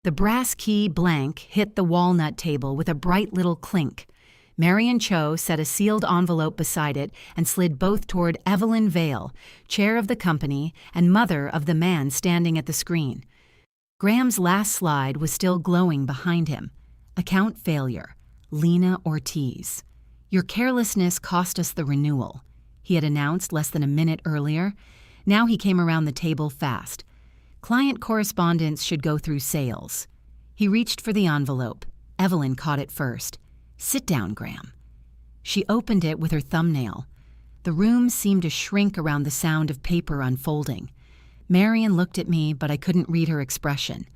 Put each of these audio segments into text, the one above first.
The brass key blank hit the walnut table with a bright little clink. Marion Cho set a sealed envelope beside it and slid both toward Evelyn Vale, chair of the company and mother of the man standing at the screen. Graham's last slide was still glowing behind him. Account failure. Lena Ortiz. Your carelessness cost us the renewal, he had announced less than a minute earlier. Now he came around the table fast. Client correspondence should go through sales. He reached for the envelope. Evelyn caught it first. Sit down, Graham. She opened it with her thumbnail. The room seemed to shrink around the sound of paper unfolding. Marion looked at me, but I couldn't read her expression.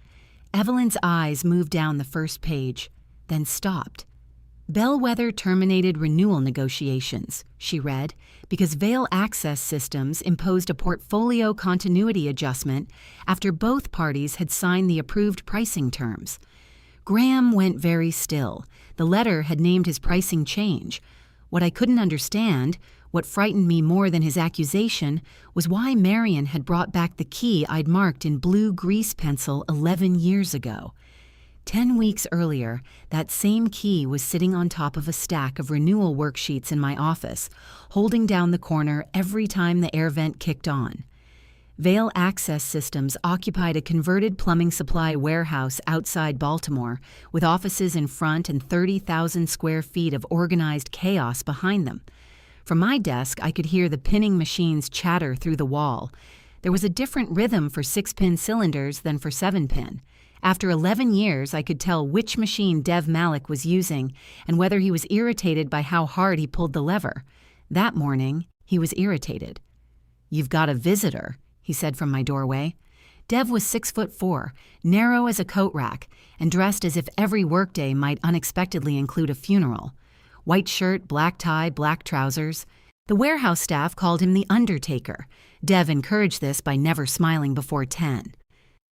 Evelyn's eyes moved down the first page, then stopped. Bellwether terminated renewal negotiations, she read, because Vale Access Systems imposed a portfolio continuity adjustment after both parties had signed the approved pricing terms. Graham went very still. The letter had named his pricing change. What I couldn't understand, what frightened me more than his accusation, was why Marion had brought back the key I'd marked in blue grease pencil 11 years ago. 10 weeks earlier, that same key was sitting on top of a stack of renewal worksheets in my office, holding down the corner every time the air vent kicked on. Vale Access Systems occupied a converted plumbing supply warehouse outside Baltimore, with offices in front and 30,000 square feet of organized chaos behind them. From my desk, I could hear the pinning machines chatter through the wall. There was a different rhythm for 6-pin cylinders than for 7-pin. After 11 years, I could tell which machine Dev Malik was using and whether he was irritated by how hard he pulled the lever. That morning, he was irritated. "You've got a visitor," he said from my doorway. Dev was 6'4", narrow as a coat rack, and dressed as if every workday might unexpectedly include a funeral. White shirt, black tie, black trousers. The warehouse staff called him the Undertaker. Dev encouraged this by never smiling before 10.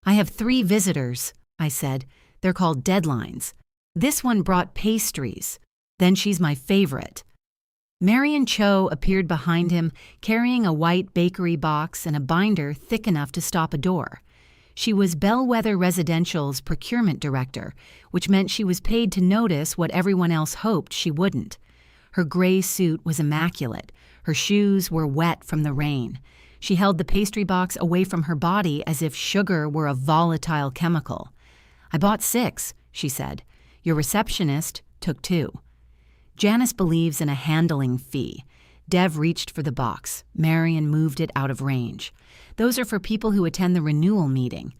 "I have 3 visitors," I said. "They're called deadlines. This one brought pastries. Then she's my favorite." Marion Cho appeared behind him, carrying a white bakery box and a binder thick enough to stop a door. She was Bellwether Residential's procurement director, which meant she was paid to notice what everyone else hoped she wouldn't. Her gray suit was immaculate. Her shoes were wet from the rain. She held the pastry box away from her body as if sugar were a volatile chemical. "I bought 6, she said. "Your receptionist took 2. Janice believes in a handling fee. Dev reached for the box. Marion moved it out of range. "Those are for people who attend the renewal meeting.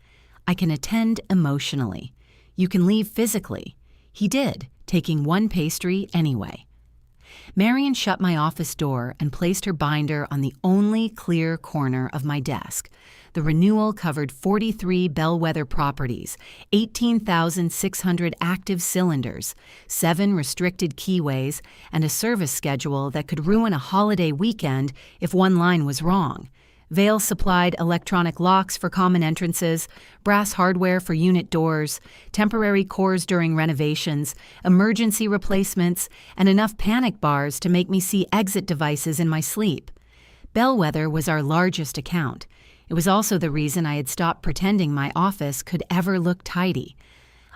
I can attend emotionally. You can leave physically." He did, taking 1 pastry anyway. Marion shut my office door and placed her binder on the only clear corner of my desk. The renewal covered 43 Bellwether properties, 18,600 active cylinders, 7 restricted keyways, and a service schedule that could ruin a holiday weekend if one line was wrong. Vale supplied electronic locks for common entrances, brass hardware for unit doors, temporary cores during renovations, emergency replacements, and enough panic bars to make me see exit devices in my sleep. Bellwether was our largest account. It was also the reason I had stopped pretending my office could ever look tidy.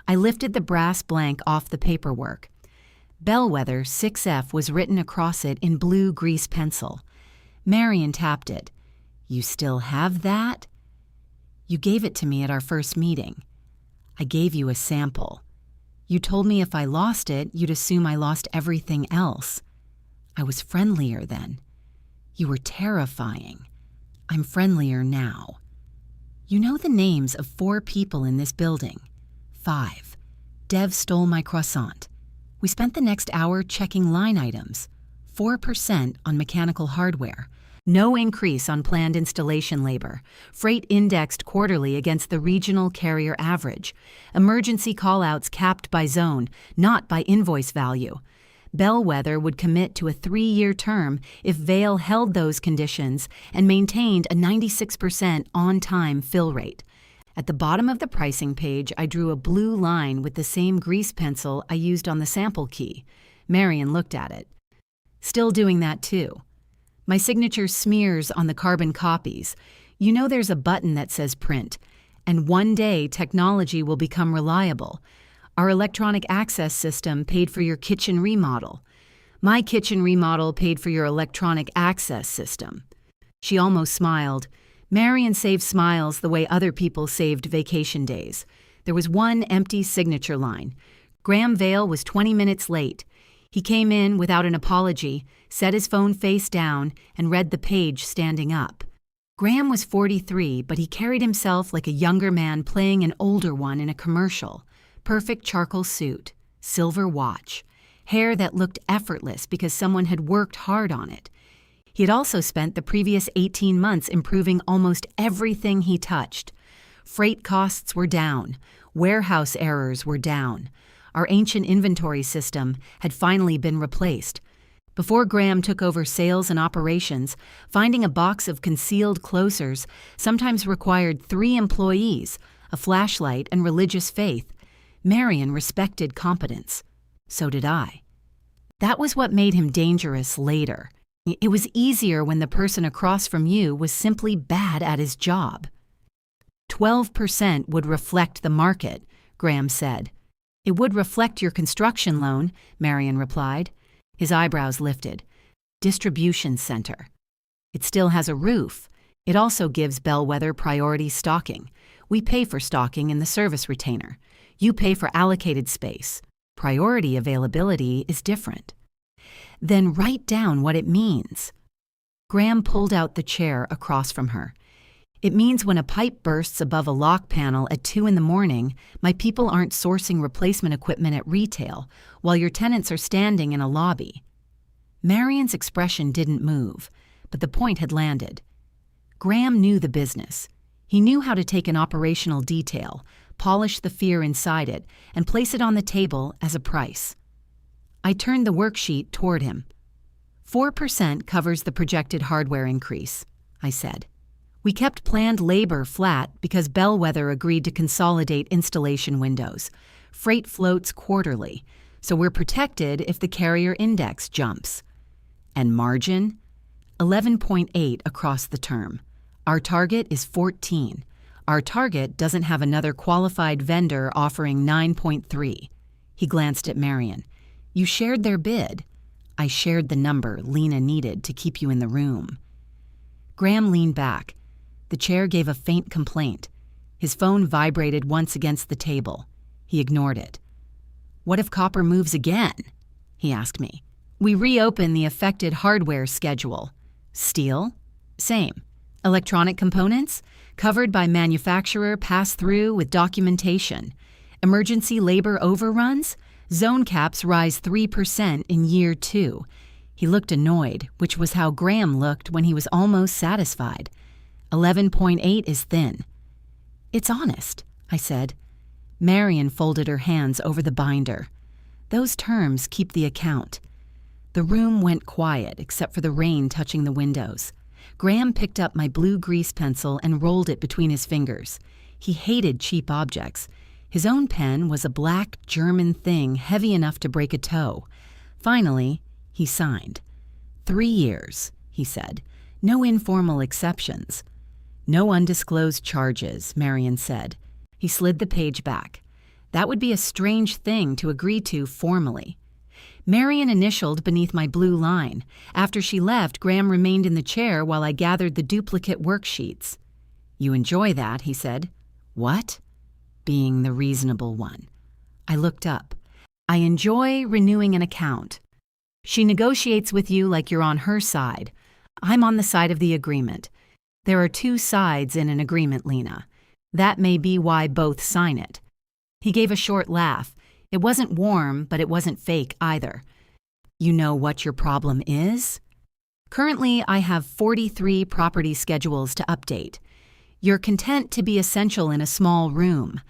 I lifted the brass blank off the paperwork. Bellwether 6F was written across it in blue grease pencil. Marion tapped it. "You still have that?" "You gave it to me at our first meeting. I gave you a sample. You told me if I lost it, you'd assume I lost everything else. I was friendlier then. You were terrifying. I'm friendlier now. You know the names of 4 people in this building. 5. Dev stole my croissant. We spent the next hour checking line items. 4% on mechanical hardware. No increase on planned installation labor. Freight indexed quarterly against the regional carrier average. Emergency callouts capped by zone, not by invoice value. Bellwether would commit to a 3-year term if Vale held those conditions and maintained a 96% on-time fill rate. At the bottom of the pricing page, I drew a blue line with the same grease pencil I used on the sample key. Marion looked at it. "Still doing that too. My signature smears on the carbon copies. You know there's a button that says print. And one day, technology will become reliable. Our electronic access system paid for your kitchen remodel. My kitchen remodel paid for your electronic access system." She almost smiled. Marion saved smiles the way other people saved vacation days. There was one empty signature line. Graham Vale was 20 minutes late. He came in without an apology, set his phone face down, and read the page standing up. Graham was 43, but he carried himself like a younger man playing an older one in a commercial. Perfect charcoal suit, silver watch, hair that looked effortless because someone had worked hard on it. He had also spent the previous 18 months improving almost everything he touched. Freight costs were down. Warehouse errors were down. Our ancient inventory system had finally been replaced. Before Graham took over sales and operations, finding a box of concealed closers sometimes required 3 employees, a flashlight, and religious faith. Marion respected competence. So did I. That was what made him dangerous later. It was easier when the person across from you was simply bad at his job. 12% would reflect the market, Graham said. It would reflect your construction loan, Marion replied. His eyebrows lifted. Distribution center. It still has a roof. It also gives Bellwether priority stocking. We pay for stocking in the service retainer. You pay for allocated space. Priority availability is different. Then write down what it means. Graham pulled out the chair across from her. It means when a pipe bursts above a lock panel at 2 a.m, my people aren't sourcing replacement equipment at retail while your tenants are standing in a lobby. Marion's expression didn't move, but the point had landed. Graham knew the business. He knew how to take an operational detail, polish the fear inside it, and place it on the table as a price. I turned the worksheet toward him. 4% covers the projected hardware increase, I said. We kept planned labor flat because Bellwether agreed to consolidate installation windows. Freight floats quarterly, so we're protected if the carrier index jumps. And margin? 11.8 across the term. Our target is 14. Our target doesn't have another qualified vendor offering 9.3. He glanced at Marion. You shared their bid. I shared the number Lena needed to keep you in the room. Graham leaned back. The chair gave a faint complaint. His phone vibrated once against the table. He ignored it. What if copper moves again? He asked me. We reopen the affected hardware schedule. Steel? Same. Electronic components? Covered by manufacturer pass-through with documentation. Emergency labor overruns? Zone caps rise 3% in year 2. He looked annoyed, which was how Graham looked when he was almost satisfied. 11.8 is thin. It's honest, I said. Marion folded her hands over the binder. Those terms keep the account. The room went quiet except for the rain touching the windows. Graham picked up my blue grease pencil and rolled it between his fingers. He hated cheap objects. His own pen was a black German thing heavy enough to break a toe. Finally, he signed. 3 years, he said. No informal exceptions. No undisclosed charges, Marion said. He slid the page back. That would be a strange thing to agree to formally. Marion initialed beneath my blue line. After she left, Graham remained in the chair while I gathered the duplicate worksheets. You enjoy that, he said. What? Being the reasonable one. I looked up. I enjoy renewing an account. She negotiates with you like you're on her side. I'm on the side of the agreement. There are 2 sides in an agreement, Lena. That may be why both sign it. He gave a short laugh. It wasn't warm, but it wasn't fake either. You know what your problem is? Currently, I have 43 property schedules to update. You're content to be essential in a small room.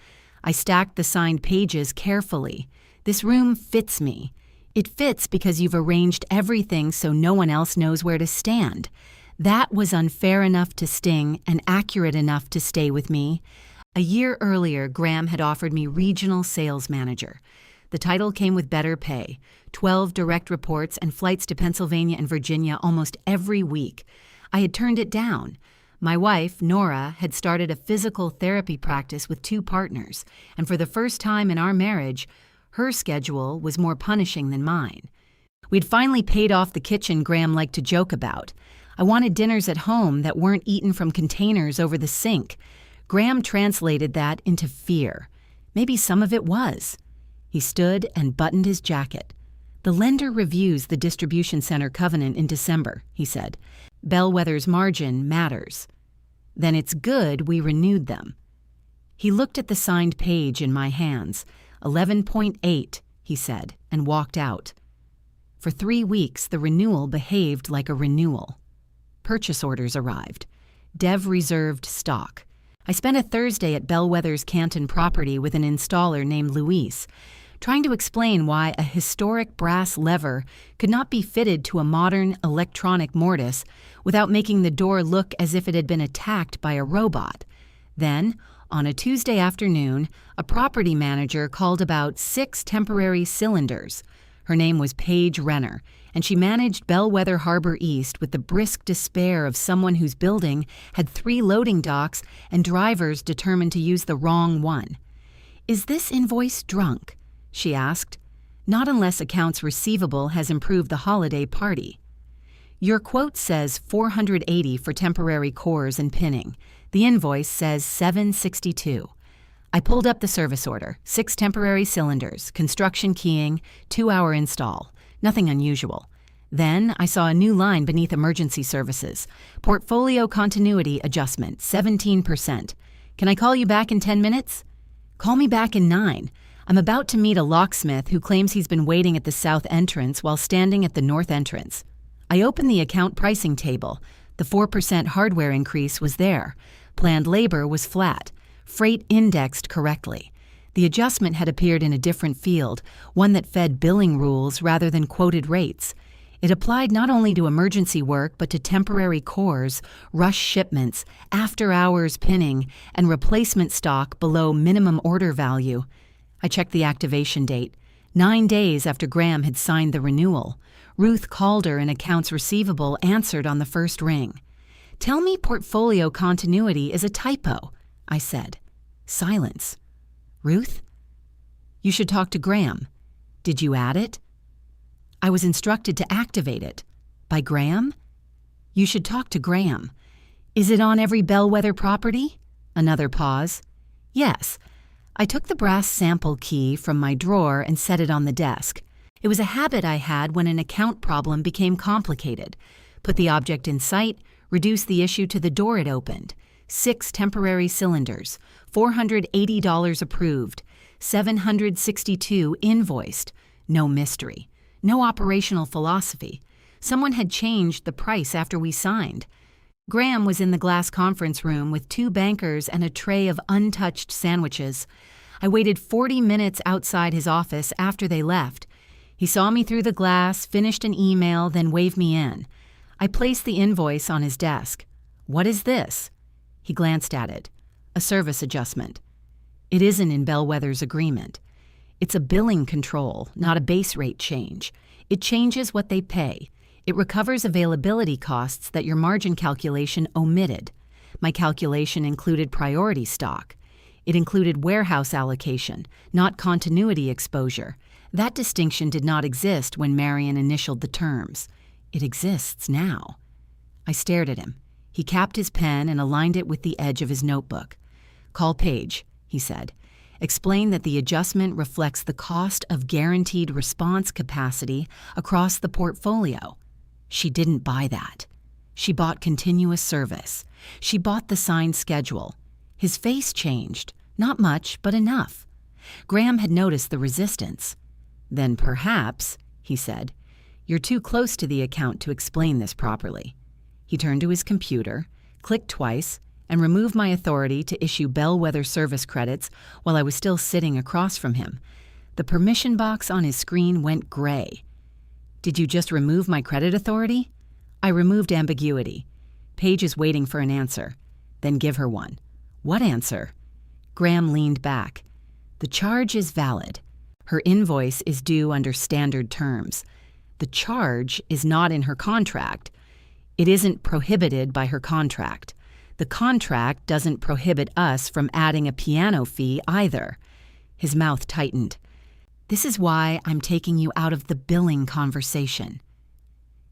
I stacked the signed pages carefully. This room fits me. It fits because you've arranged everything so no one else knows where to stand. That was unfair enough to sting and accurate enough to stay with me. A year earlier, Graham had offered me regional sales manager. The title came with better pay, 12 direct reports and flights to Pennsylvania and Virginia almost every week. I had turned it down. My wife, Nora, had started a physical therapy practice with 2 partners, and for the first time in our marriage, her schedule was more punishing than mine. We'd finally paid off the kitchen Graham liked to joke about. I wanted dinners at home that weren't eaten from containers over the sink. Graham translated that into fear. Maybe some of it was. He stood and buttoned his jacket. "The lender reviews the distribution center covenant in December," he said. "Bellwether's margin matters." "Then it's good we renewed them." He looked at the signed page in my hands. 11.8, he said, and walked out. For 3 weeks, the renewal behaved like a renewal. Purchase orders arrived. Dev reserved stock. I spent a Thursday at Bellwether's Canton property with an installer named Luis, trying to explain why a historic brass lever could not be fitted to a modern electronic mortise without making the door look as if it had been attacked by a robot. Then, on a Tuesday afternoon, a property manager called about 6 temporary cylinders. Her name was Paige Renner, and she managed Bellwether Harbor East with the brisk despair of someone whose building had 3 loading docks and drivers determined to use the wrong one. "Is this invoice drunk?" she asked. "Not unless accounts receivable has improved the holiday party." "Your quote says $480 for temporary cores and pinning. The invoice says $762. I pulled up the service order, 6 temporary cylinders, construction keying, 2-hour install. Nothing unusual. Then I saw a new line beneath emergency services. Portfolio continuity adjustment, 17%. Can I call you back in 10 minutes? Call me back in 9. I'm about to meet a locksmith who claims he's been waiting at the south entrance while standing at the north entrance. I opened the account pricing table. The 4% hardware increase was there. Planned labor was flat. Freight indexed correctly. The adjustment had appeared in a different field, one that fed billing rules rather than quoted rates. It applied not only to emergency work but to temporary cores, rush shipments, after-hours pinning, and replacement stock below minimum order value. I checked the activation date. 9 days after Graham had signed the renewal. Ruth Calder in accounts receivable answered on the first ring. "Tell me portfolio continuity is a typo," I said. Silence. "Ruth?" "You should talk to Graham." "Did you add it?" "I was instructed to activate it." "By Graham?" "You should talk to Graham." "Is it on every Bellwether property?" Another pause. "Yes." I took the brass sample key from my drawer and set it on the desk. It was a habit I had when an account problem became complicated. Put the object in sight, reduce the issue to the door it opened. 6 temporary cylinders, $480 approved, $762 invoiced. No mystery. No operational philosophy. Someone had changed the price after we signed. Graham was in the glass conference room with 2 bankers and a tray of untouched sandwiches. I waited 40 minutes outside his office after they left. He saw me through the glass, finished an email, then waved me in. I placed the invoice on his desk. "What is this?" He glanced at it. "A service adjustment." "It isn't in Bellwether's agreement. It's a billing control, not a base rate change. It changes what they pay. It recovers availability costs that your margin calculation omitted. My calculation included priority stock. It included warehouse allocation, not continuity exposure. That distinction did not exist when Marion initialed the terms. It exists now." I stared at him. He capped his pen and aligned it with the edge of his notebook. "Call Paige," he said. "Explain that the adjustment reflects the cost of guaranteed response capacity across the portfolio." She didn't buy that. She bought continuous service. She bought the signed schedule. His face changed. Not much, but enough. Graham had noticed the resistance. "Then perhaps," he said, "you're too close to the account to explain this properly." He turned to his computer, clicked twice, and removed my authority to issue Bellwether service credits while I was still sitting across from him. The permission box on his screen went gray. "Did you just remove my credit authority?" "I removed ambiguity. Paige is waiting for an answer." "Then give her one." "What answer?" Graham leaned back. "The charge is valid. Her invoice is due under standard terms. The charge is not in her contract. It isn't prohibited by her contract. The contract doesn't prohibit us from adding a piano fee either." His mouth tightened. "This is why I'm taking you out of the billing conversation."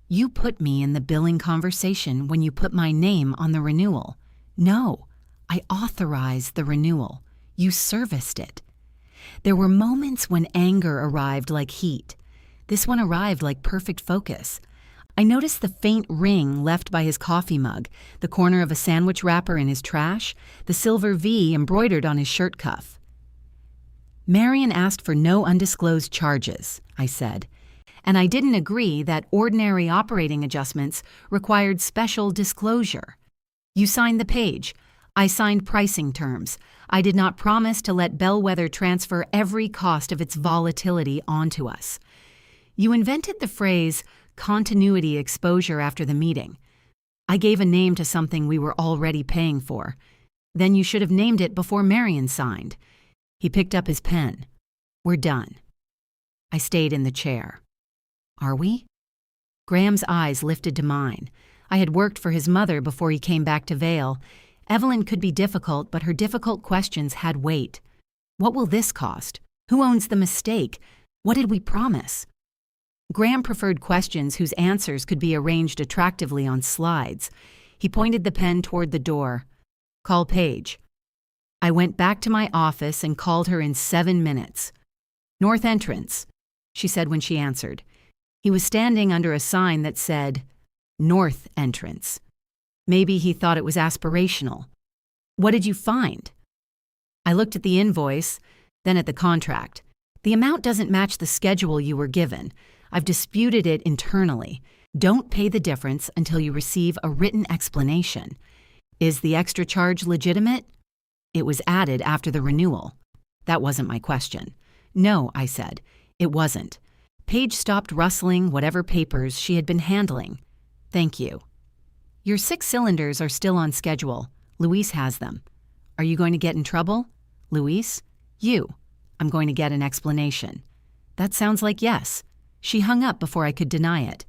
"You put me in the billing conversation when you put my name on the renewal." "No, I authorized the renewal. You serviced it." There were moments when anger arrived like heat. This one arrived like perfect focus. I noticed the faint ring left by his coffee mug, the corner of a sandwich wrapper in his trash, the silver V embroidered on his shirt cuff. "Marion asked for no undisclosed charges," I said, "and I didn't agree that ordinary operating adjustments required special disclosure. You signed the page. I signed pricing terms. I did not promise to let Bellwether transfer every cost of its volatility onto us. You invented the phrase continuity exposure after the meeting. I gave a name to something we were already paying for. Then you should have named it before Marion signed." He picked up his pen. "We're done." I stayed in the chair. "Are we?" Graham's eyes lifted to mine. I had worked for his mother before he came back to Vale. Evelyn could be difficult, but her difficult questions had weight. What will this cost? Who owns the mistake? What did we promise? Graham preferred questions whose answers could be arranged attractively on slides. He pointed the pen toward the door. "Call Paige." I went back to my office and called her in 7 minutes. "North entrance," she said when she answered. He was standing under a sign that said, "North entrance." Maybe he thought it was aspirational. "What did you find?" I looked at the invoice, then at the contract. "The amount doesn't match the schedule you were given. I've disputed it internally. Don't pay the difference until you receive a written explanation. Is the extra charge legitimate?" It was added after the renewal. That wasn't my question. "No," I said, "it wasn't." Paige stopped rustling whatever papers she had been handling. "Thank you." "Your 6 cylinders are still on schedule. Luis has them." "Are you going to get in trouble?" "Luis?" "You." "I'm going to get an explanation." "That sounds like yes." She hung up before I could deny it.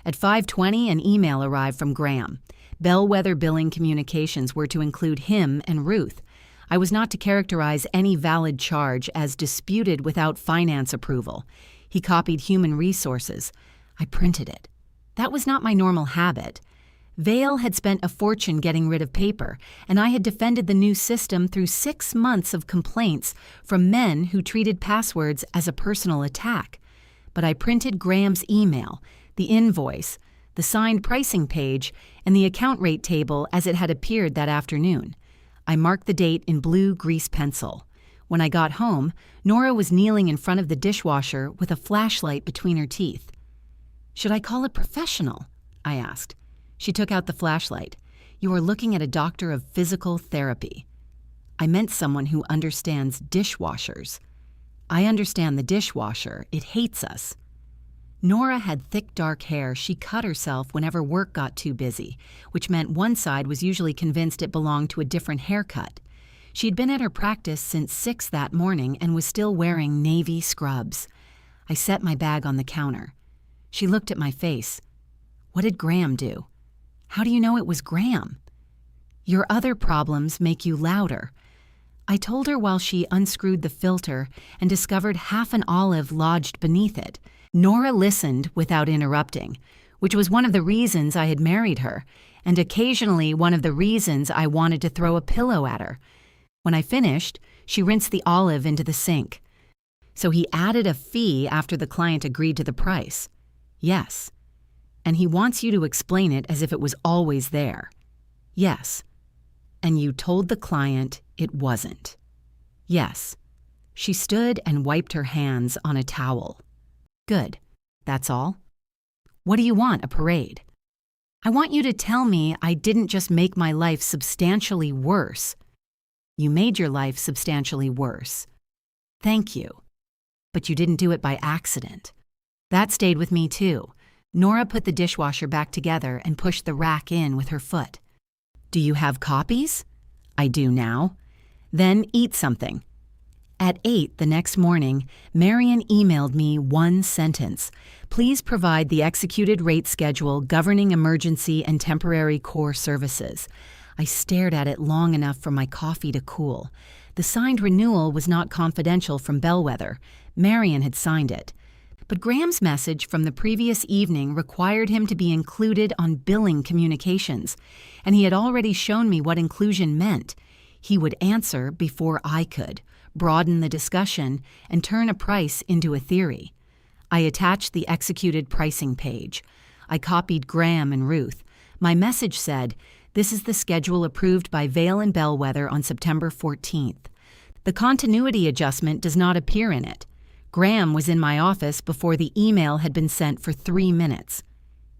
At 5:20, an email arrived from Graham. Bellwether billing communications were to include him and Ruth. I was not to characterize any valid charge as disputed without finance approval. He copied human resources. I printed it. That was not my normal habit. Vale had spent a fortune getting rid of paper, and I had defended the new system through 6 months of complaints from men who treated passwords as a personal attack. But I printed Graham's email, the invoice, the signed pricing page, and the account rate table as it had appeared that afternoon. I marked the date in blue grease pencil. When I got home, Nora was kneeling in front of the dishwasher with a flashlight between her teeth. "Should I call a professional?" I asked. She took out the flashlight. "You are looking at a doctor of physical therapy." I meant someone who understands dishwashers. I understand the dishwasher. It hates us. Nora had thick dark hair. She cut herself whenever work got too busy, which meant one side was usually convinced it belonged to a different haircut. She'd been at her practice since 6 that morning and was still wearing navy scrubs. I set my bag on the counter. She looked at my face. "What did Graham do?" "How do you know it was Graham?" "Your other problems make you louder." I told her while she unscrewed the filter and discovered half an olive lodged beneath it. Nora listened without interrupting, which was one of the reasons I had married her, and occasionally one of the reasons I wanted to throw a pillow at her. When I finished, she rinsed the olive into the sink. "So he added a fee after the client agreed to the price?" "Yes." "And he wants you to explain it as if it was always there?" "Yes." "And you told the client it wasn't?" "Yes." She stood and wiped her hands on a towel. "Good. That's all?" "What do you want, a parade?" "I want you to tell me I didn't just make my life substantially worse." "You made your life substantially worse." "Thank you. But you didn't do it by accident." That stayed with me too. Nora put the dishwasher back together and pushed the rack in with her foot. "Do you have copies?" "I do now." "Then eat something." At 8 the next morning, Marion emailed me one sentence. "Please provide the executed rate schedule governing emergency and temporary core services." I stared at it long enough for my coffee to cool. The signed renewal was not confidential from Bellwether. Marion had signed it. But Graham's message from the previous evening required him to be included on billing communications, and he had already shown me what inclusion meant. He would answer before I could, broaden the discussion, and turn a price into a theory. I attached the executed pricing page. I copied Graham and Ruth. My message said, "This is the schedule approved by Vale and Bellwether on September 14th. The continuity adjustment does not appear in it. Graham was in my office before the email had been sent for 3 minutes.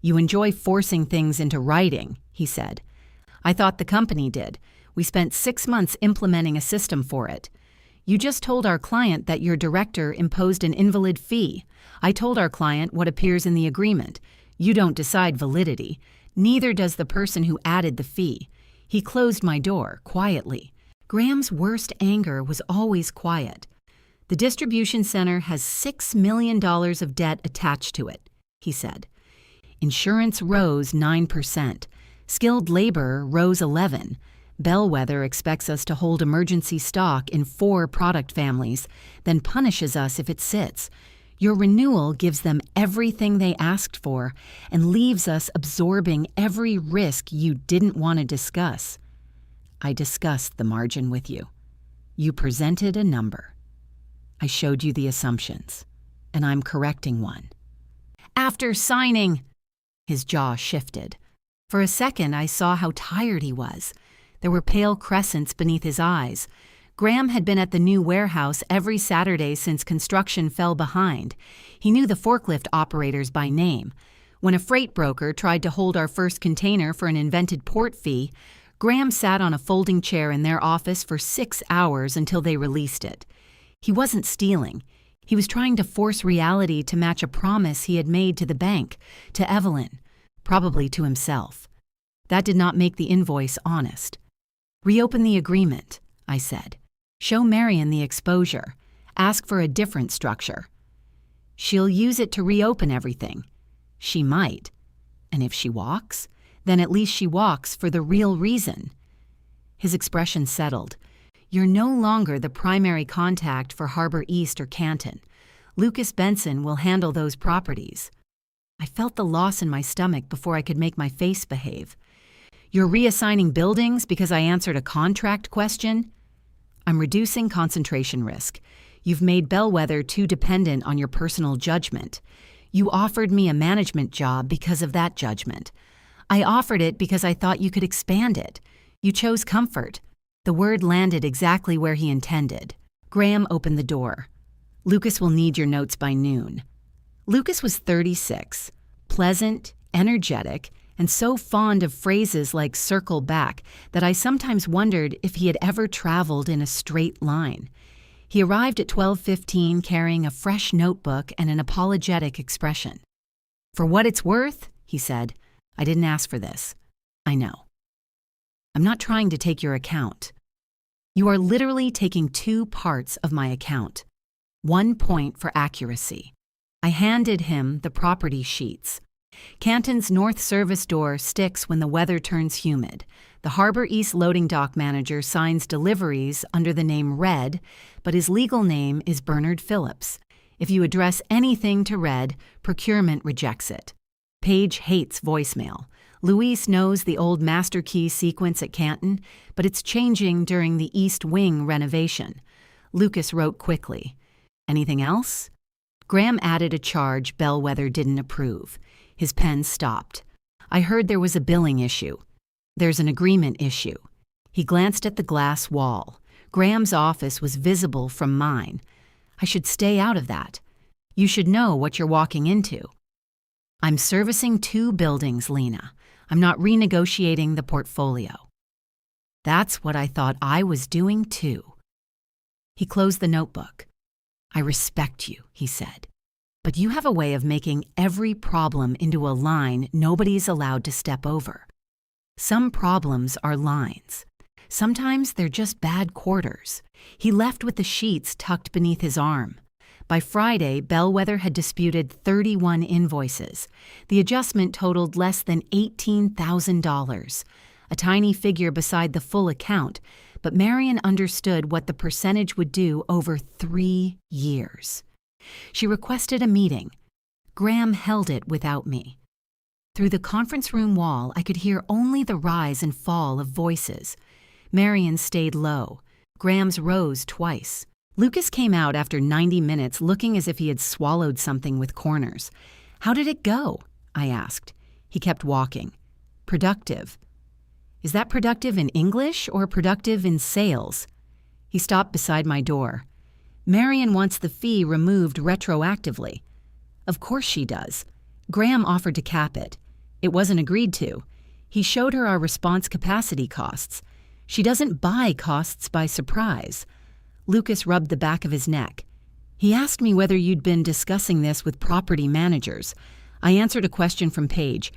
You enjoy forcing things into writing," he said. "I thought the company did. We spent 6 months implementing a system for it. You just told our client that your director imposed an invalid fee. I told our client what appears in the agreement. You don't decide validity. Neither does the person who added the fee." He closed my door, quietly. Graham's worst anger was always quiet. "The distribution center has $6 million of debt attached to it," he said. "Insurance rose 9%. Skilled labor rose 11%. Bellwether expects us to hold emergency stock in 4 product families, then punishes us if it sits. Your renewal gives them everything they asked for and leaves us absorbing every risk you didn't want to discuss. I discussed the margin with you. You presented a number. I showed you the assumptions, and I'm correcting one." "After signing," his jaw shifted. For a second, I saw how tired he was. There were pale crescents beneath his eyes. Graham had been at the new warehouse every Saturday since construction fell behind. He knew the forklift operators by name. When a freight broker tried to hold our first container for an invented port fee, Graham sat on a folding chair in their office for 6 hours until they released it. He wasn't stealing. He was trying to force reality to match a promise he had made to the bank, to Evelyn, probably to himself. That did not make the invoice honest. "Reopen the agreement," I said. "Show Marion the exposure. Ask for a different structure." "She'll use it to reopen everything." "She might. And if she walks, then at least she walks for the real reason." His expression settled. "You're no longer the primary contact for Harbor East or Canton. Lucas Benson will handle those properties." I felt the loss in my stomach before I could make my face behave. "You're reassigning buildings because I answered a contract question?" "I'm reducing concentration risk. You've made Bellwether too dependent on your personal judgment. You offered me a management job because of that judgment. I offered it because I thought you could expand it. You chose comfort." The word landed exactly where he intended. Graham opened the door. "Lucas will need your notes by noon." Lucas was 36, pleasant, energetic, and so fond of phrases like "circle back" that I sometimes wondered if he had ever traveled in a straight line. He arrived at 12:15 carrying a fresh notebook and an apologetic expression. "For what it's worth," he said, "I didn't ask for this. I know. I'm not trying to take your account. You are literally taking 2 parts of my account. 1 point for accuracy." I handed him the property sheets. Canton's north service door sticks when the weather turns humid. The Harbor East loading dock manager signs deliveries under the name Red, but his legal name is Bernard Phillips. If you address anything to Red, procurement rejects it. Paige hates voicemail. Luis knows the old master key sequence at Canton, but it's changing during the East Wing renovation. Lucas wrote quickly. "Anything else?" Graham added a charge Bellwether didn't approve. His pen stopped. "I heard there was a billing issue. There's an agreement issue." He glanced at the glass wall. Graham's office was visible from mine. "I should stay out of that. You should know what you're walking into." "I'm servicing 2 buildings, Lena. I'm not renegotiating the portfolio." That's what I thought I was doing too. He closed the notebook. "I respect you," he said. "But you have a way of making every problem into a line nobody's allowed to step over. Some problems are lines. Sometimes they're just bad quarters." He left with the sheets tucked beneath his arm. By Friday, Bellwether had disputed 31 invoices. The adjustment totaled less than $18,000. a tiny figure beside the full account, but Marion understood what the percentage would do over 3 years. She requested a meeting. Graham held it without me. Through the conference room wall, I could hear only the rise and fall of voices. Marion stayed low. Graham's rose twice. Lucas came out after 90 minutes looking as if he had swallowed something with corners. "How did it go?" I asked. He kept walking. "Productive." "Is that productive in English or productive in sales?" He stopped beside my door. "Marion wants the fee removed retroactively." "Of course she does." Graham offered to cap it. It wasn't agreed to. He showed her our response capacity costs. She doesn't buy costs by surprise. Lucas rubbed the back of his neck. "He asked me whether you'd been discussing this with property managers." I answered a question from Paige.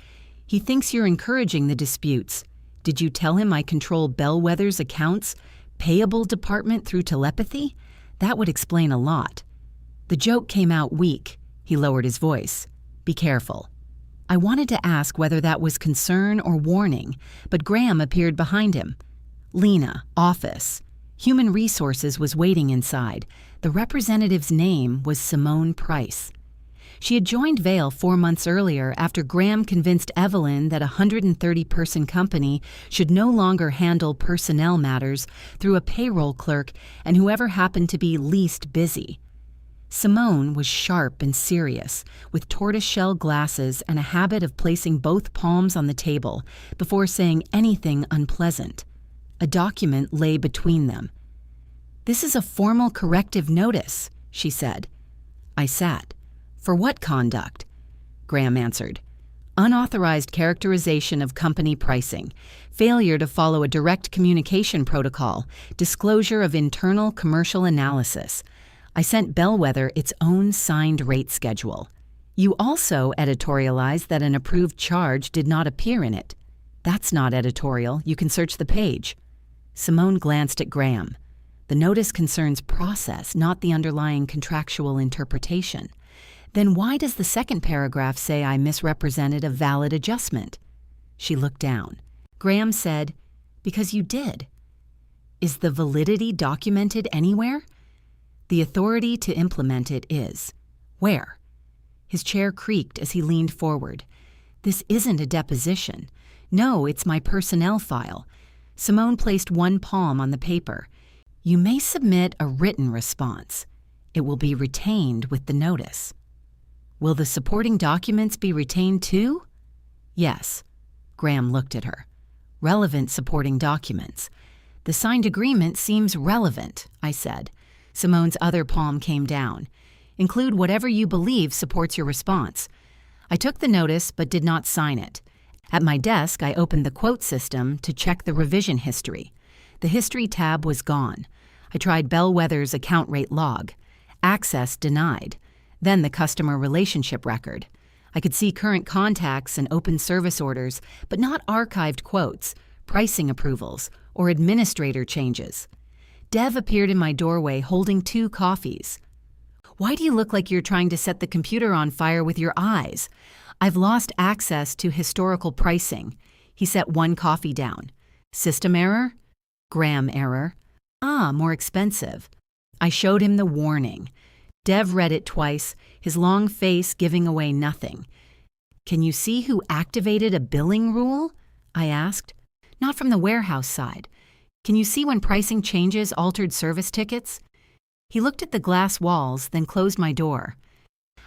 "He thinks you're encouraging the disputes. Did you tell him I control Bellwether's accounts, payable department through telepathy? That would explain a lot." The joke came out weak. He lowered his voice. "Be careful." I wanted to ask whether that was concern or warning, but Graham appeared behind him. "Lena, office." Human Resources was waiting inside. The representative's name was Simone Price. She had joined Vale 4 months earlier after Graham convinced Evelyn that a 130-person company should no longer handle personnel matters through a payroll clerk and whoever happened to be least busy. Simone was sharp and serious, with tortoiseshell glasses and a habit of placing both palms on the table before saying anything unpleasant. A document lay between them. "This is a formal corrective notice," she said. I sat. "For what conduct?" Graham answered. "Unauthorized characterization of company pricing, failure to follow a direct communication protocol, disclosure of internal commercial analysis. I sent Bellwether its own signed rate schedule. You also editorialized that an approved charge did not appear in it. That's not editorial. You can search the page." Simone glanced at Graham. "The notice concerns process, not the underlying contractual interpretation. Then why does the second paragraph say I misrepresented a valid adjustment?" She looked down. Graham said, "Because you did." "Is the validity documented anywhere?" "The authority to implement it is." "Where?" His chair creaked as he leaned forward. "This isn't a deposition. No, it's my personnel file." Simone placed one palm on the paper. "You may submit a written response. It will be retained with the notice." "Will the supporting documents be retained too?" "Yes." Graham looked at her. "Relevant supporting documents." "The signed agreement seems relevant," I said. Simone's other palm came down. "Include whatever you believe supports your response." I took the notice but did not sign it. At my desk, I opened the quote system to check the revision history. The history tab was gone. I tried Bellwether's account rate log. Access denied. Then the customer relationship record. I could see current contacts and open service orders, but not archived quotes, pricing approvals, or administrator changes. Dev appeared in my doorway holding 2 coffees. "Why do you look like you're trying to set the computer on fire with your eyes?" "I've lost access to historical pricing." He set 1 coffee down. "System error?" "Graham error." "Ah, more expensive." I showed him the warning. Dev read it twice, his long face giving away nothing. "Can you see who activated a billing rule?" I asked. "Not from the warehouse side. Can you see when pricing changes altered service tickets?" He looked at the glass walls, then closed my door.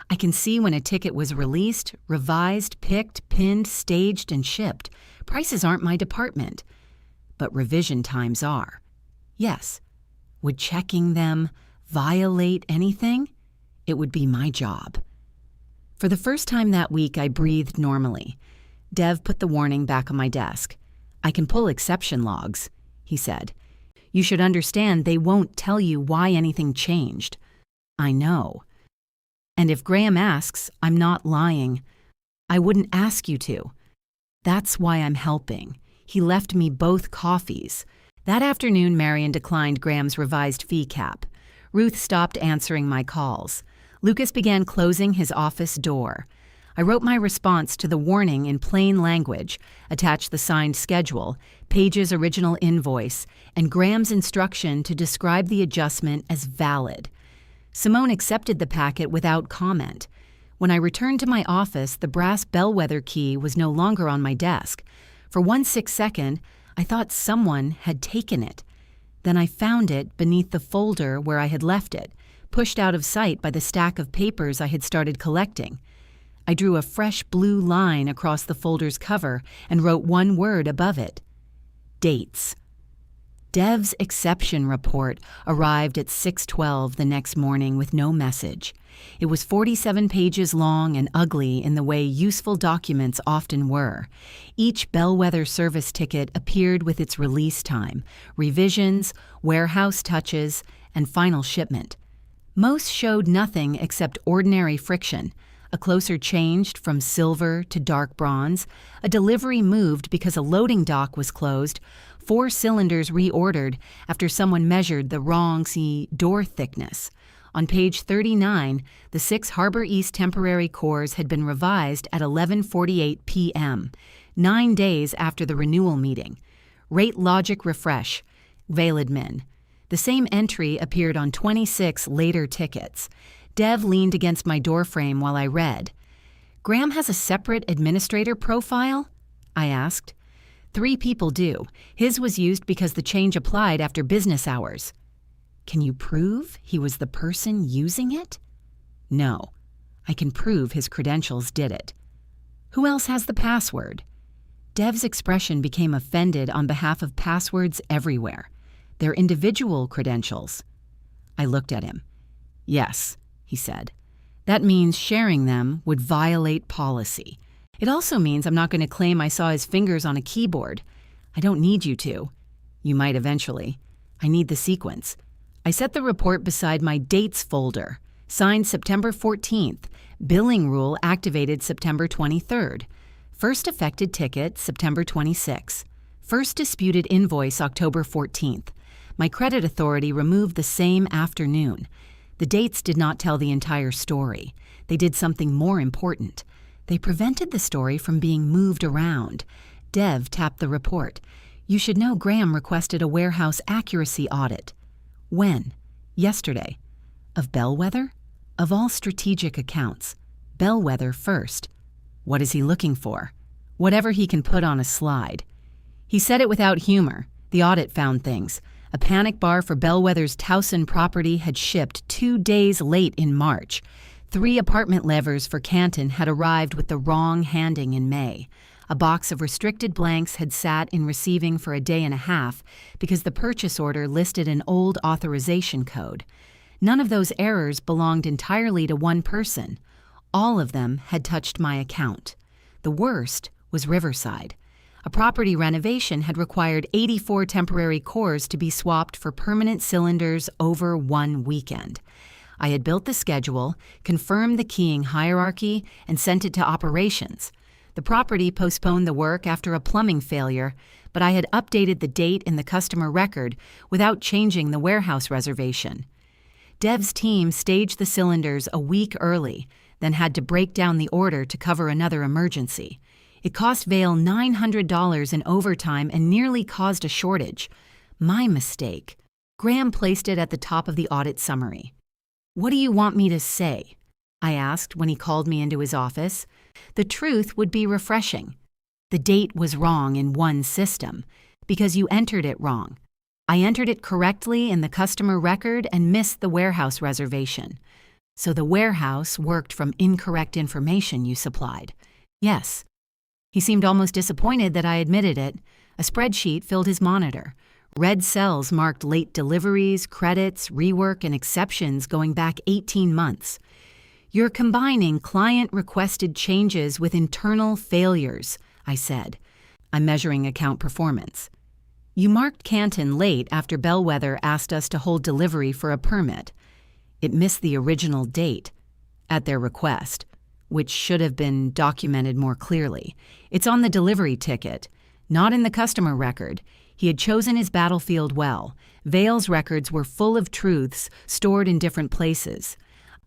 "I can see when a ticket was released, revised, picked, pinned, staged, and shipped. Prices aren't my department." "But revision times are." "Yes." "Would checking them violate anything?" "It would be my job." For the first time that week, I breathed normally. Dev put the warning back on my desk. "I can pull exception logs," he said. "You should understand they won't tell you why anything changed." "I know." "And if Graham asks, I'm not lying. I wouldn't ask you to." "That's why I'm helping." He left me both coffees. That afternoon, Marion declined Graham's revised fee cap. Ruth stopped answering my calls. Lucas began closing his office door. I wrote my response to the warning in plain language, attached the signed schedule, Paige's original invoice, and Graham's instruction to describe the adjustment as valid. Simone accepted the packet without comment. When I returned to my office, the brass bellwether key was no longer on my desk. For 1 second, I thought someone had taken it. Then I found it beneath the folder where I had left it, pushed out of sight by the stack of papers I had started collecting. I drew a fresh blue line across the folder's cover and wrote one word above it: dates. Dev's exception report arrived at 6:12 the next morning with no message. It was 47 pages long and ugly in the way useful documents often were. Each bellwether service ticket appeared with its release time, revisions, warehouse touches, and final shipment. Most showed nothing except ordinary friction. A closer changed from silver to dark bronze, a delivery moved because a loading dock was closed, 4 cylinders reordered after someone measured the wrong door thickness. On page 39, the 6 Harbor East temporary cores had been revised at 11:48 p.m., 9 days after the renewal meeting. Rate logic refresh, Vale admin. The same entry appeared on 26 later tickets. Dev leaned against my doorframe while I read. "Graham has a separate administrator profile?" I asked. 3 people do. His was used because the change applied after business hours. Can you prove he was the person using it? No. I can prove his credentials did it. Who else has the password? Dev's expression became offended on behalf of passwords everywhere. Their individual credentials. I looked at him. Yes, he said. That means sharing them would violate policy. It also means I'm not going to claim I saw his fingers on a keyboard. I don't need you to. You might eventually. I need the sequence. I set the report beside my dates folder. Signed September 14th. Billing rule activated September 23rd. First affected ticket September 26th. First disputed invoice October 14th. My credit authority removed the same afternoon. The dates did not tell the entire story. They did something more important. They prevented the story from being moved around. Dev tapped the report. You should know Graham requested a warehouse accuracy audit. When? Yesterday. Of Bellwether? Of all strategic accounts. Bellwether first. What is he looking for? Whatever he can put on a slide. He said it without humor. The audit found things. A panic bar for Bellwether's Towson property had shipped 2 days late in March. 3 apartment levers for Canton had arrived with the wrong handing in May. A box of restricted blanks had sat in receiving for a day and a half because the purchase order listed an old authorization code. None of those errors belonged entirely to one person. All of them had touched my account. The worst was Riverside. A property renovation had required 84 temporary cores to be swapped for permanent cylinders over 1 weekend. I had built the schedule, confirmed the keying hierarchy, and sent it to operations. The property postponed the work after a plumbing failure, but I had updated the date in the customer record without changing the warehouse reservation. Dev's team staged the cylinders a week early, then had to break down the order to cover another emergency. It cost Vale $900 in overtime and nearly caused a shortage. My mistake. Graham placed it at the top of the audit summary. What do you want me to say? I asked when he called me into his office. The truth would be refreshing. The date was wrong in one system, because you entered it wrong. I entered it correctly in the customer record and missed the warehouse reservation. So the warehouse worked from incorrect information you supplied. Yes. He seemed almost disappointed that I admitted it. A spreadsheet filled his monitor. Red cells marked late deliveries, credits, rework, and exceptions going back 18 months. You're combining client-requested changes with internal failures, I said. I'm measuring account performance. You marked Canton late after Bellwether asked us to hold delivery for a permit. It missed the original date, at their request, which should have been documented more clearly. It's on the delivery ticket, not in the customer record. He had chosen his battlefield well. Vale's records were full of truths stored in different places.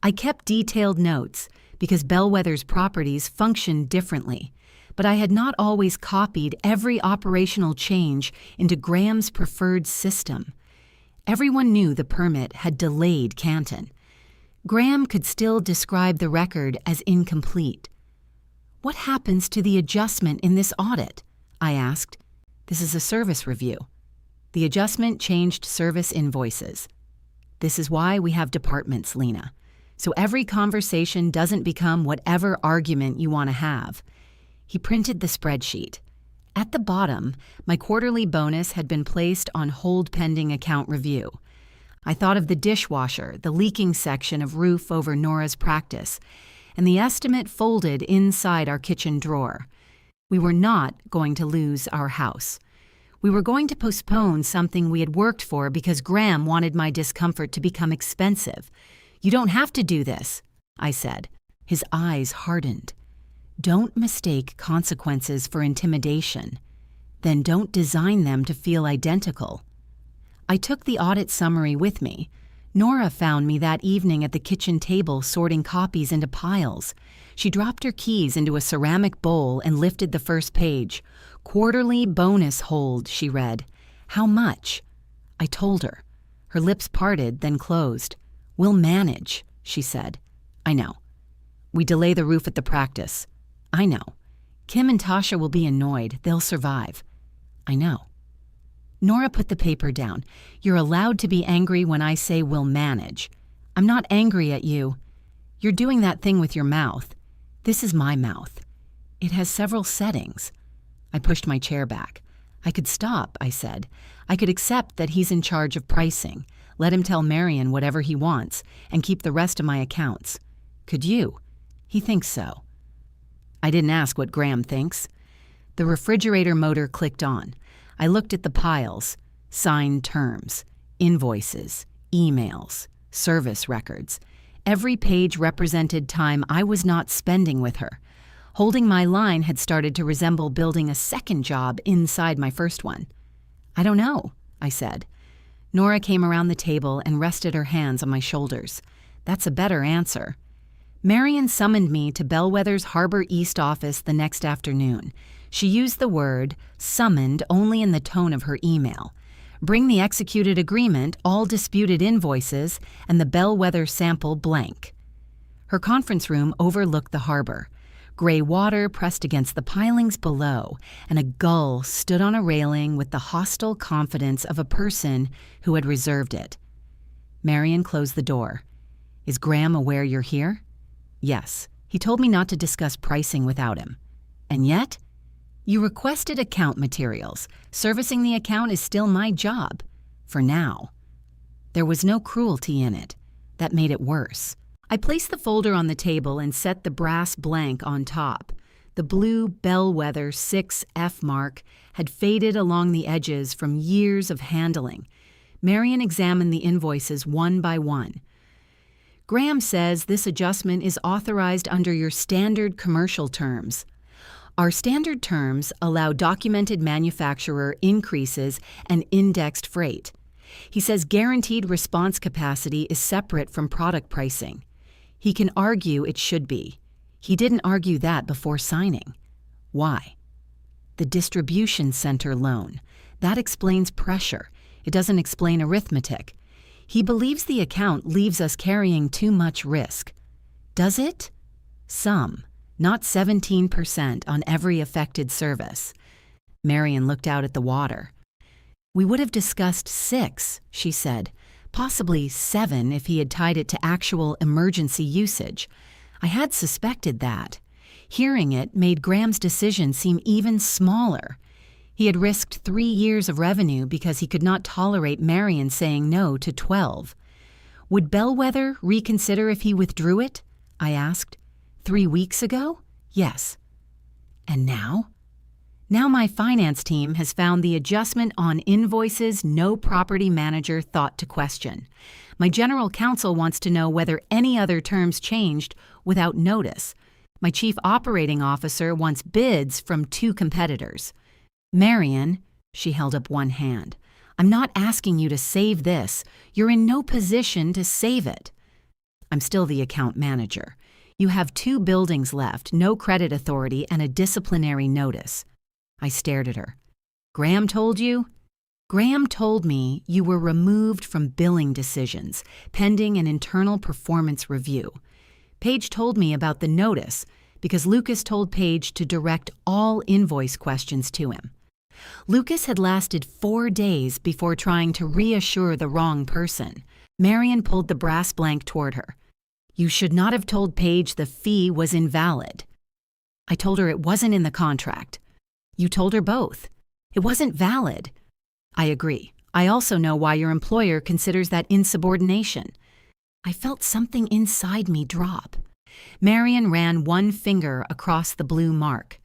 I kept detailed notes, because Bellwether's properties functioned differently, but I had not always copied every operational change into Graham's preferred system. Everyone knew the permit had delayed Canton. Graham could still describe the record as incomplete. "What happens to the adjustment in this audit?" I asked. "This is a service review." "The adjustment changed service invoices." "This is why we have departments, Lena. So every conversation doesn't become whatever argument you want to have." He printed the spreadsheet. At the bottom, my quarterly bonus had been placed on hold pending account review. I thought of the dishwasher, the leaking section of roof over Nora's practice, and the estimate folded inside our kitchen drawer. We were not going to lose our house. We were going to postpone something we had worked for because Graham wanted my discomfort to become expensive. "You don't have to do this," I said. His eyes hardened. "Don't mistake consequences for intimidation. Then don't design them to feel identical." I took the audit summary with me. Nora found me that evening at the kitchen table sorting copies into piles. She dropped her keys into a ceramic bowl and lifted the first page. "Quarterly bonus hold," she read. "How much?" I told her. Her lips parted, then closed. "We'll manage," she said. "I know." "We delay the roof at the practice." "I know." "Kim and Tasha will be annoyed. They'll survive." "I know." Nora put the paper down. "You're allowed to be angry when I say we'll manage. I'm not angry at you. You're doing that thing with your mouth. This is my mouth. It has several settings." I pushed my chair back. "I could stop," I said. "I could accept that he's in charge of pricing, let him tell Marion whatever he wants, and keep the rest of my accounts. Could you?" "He thinks so." I didn't ask what Graham thinks. The refrigerator motor clicked on. I looked at the piles: signed terms, invoices, emails, service records. Every page represented time I was not spending with her. Holding my line had started to resemble building a second job inside my first one. "I don't know," I said. Nora came around the table and rested her hands on my shoulders. "That's a better answer." Marion summoned me to Bellwether's Harbor East office the next afternoon. She used the word "summoned" only in the tone of her email. "Bring the executed agreement, all disputed invoices, and the Bellwether sample blank." Her conference room overlooked the harbor. Gray water pressed against the pilings below, and a gull stood on a railing with the hostile confidence of a person who had reserved it. Marion closed the door. "Is Graham aware you're here?" "Yes. He told me not to discuss pricing without him." "And yet?" "You requested account materials. Servicing the account is still my job. For now." There was no cruelty in it. That made it worse. I placed the folder on the table and set the brass blank on top. The blue Bellwether 6F mark had faded along the edges from years of handling. Marion examined the invoices one by one. "Graham says this adjustment is authorized under your standard commercial terms. Our standard terms allow documented manufacturer increases and indexed freight. He says guaranteed response capacity is separate from product pricing. He can argue it should be. He didn't argue that before signing. Why? The distribution center loan. That explains pressure. It doesn't explain arithmetic. He believes the account leaves us carrying too much risk. Does it? Some. Not 17% on every affected service." Marion looked out at the water. "We would have discussed 6, she said. Possibly 7 if he had tied it to actual emergency usage. I had suspected that. Hearing it made Graham's decision seem even smaller. He had risked 3 years of revenue because he could not tolerate Marion saying no to 12. "Would Bellwether reconsider if he withdrew it?" I asked. 3 weeks ago? Yes. And now? Now my finance team has found the adjustment on invoices no property manager thought to question. My general counsel wants to know whether any other terms changed without notice. My chief operating officer wants bids from 2 competitors. "Marion," she held up one hand, "I'm not asking you to save this. You're in no position to save it." "I'm still the account manager. You have 2 buildings left, no credit authority, and a disciplinary notice. I stared at her. Graham told you? Graham told me you were removed from billing decisions, pending an internal performance review. Paige told me about the notice because Lucas told Paige to direct all invoice questions to him. Lucas had lasted 4 days before trying to reassure the wrong person. Marion pulled the brass blank toward her. You should not have told Paige the fee was invalid. I told her it wasn't in the contract. You told her both. It wasn't valid. I agree. I also know why your employer considers that insubordination. I felt something inside me drop. Marion ran one finger across the blue mark.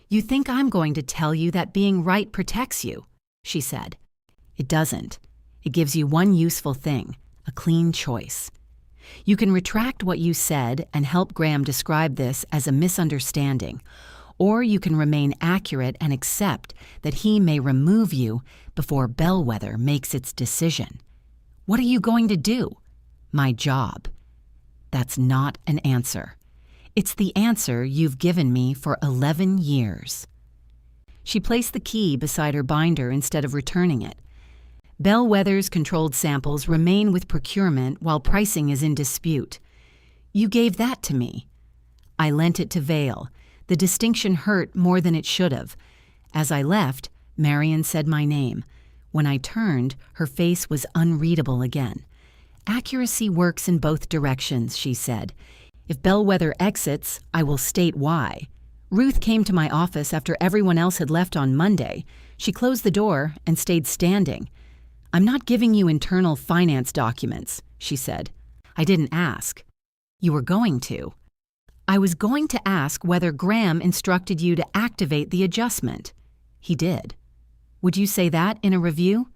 You think I'm going to tell you that being right protects you, she said. It doesn't. It gives you one useful thing, a clean choice. You can retract what you said and help Graham describe this as a misunderstanding, or you can remain accurate and accept that he may remove you before Bellwether makes its decision. What are you going to do? My job. That's not an answer. It's the answer you've given me for 11 years. She placed the key beside her binder instead of returning it. Bellwether's controlled samples remain with procurement while pricing is in dispute. You gave that to me. I lent it to Vale. The distinction hurt more than it should have. As I left, Marion said my name. When I turned, her face was unreadable again. Accuracy works in both directions, she said. If Bellwether exits, I will state why. Ruth came to my office after everyone else had left on Monday. She closed the door and stayed standing. I'm not giving you internal finance documents, she said. I didn't ask. You were going to. I was going to ask whether Graham instructed you to activate the adjustment. He did. Would you say that in a review?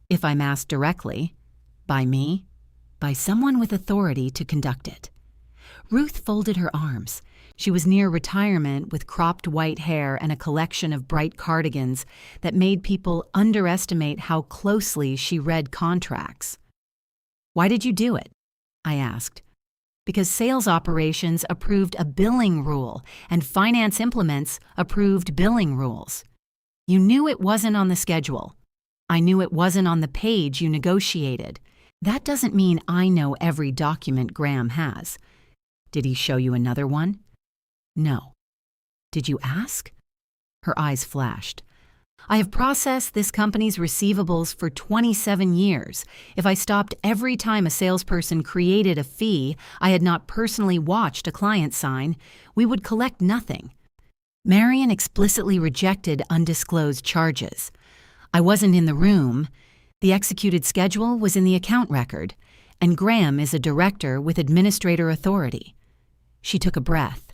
If I'm asked directly. By me? By someone with authority to conduct it. Ruth folded her arms. She was near retirement with cropped white hair and a collection of bright cardigans that made people underestimate how closely she read contracts. Why did you do it? I asked. Because sales operations approved a billing rule and finance implements approved billing rules. You knew it wasn't on the schedule. I knew it wasn't on the page you negotiated. That doesn't mean I know every document Graham has. Did he show you another one? No. Did you ask? Her eyes flashed. I have processed this company's receivables for 27 years. If I stopped every time a salesperson created a fee I had not personally watched a client sign, we would collect nothing. Marion explicitly rejected undisclosed charges. I wasn't in the room. The executed schedule was in the account record, and Graham is a director with administrator authority. She took a breath.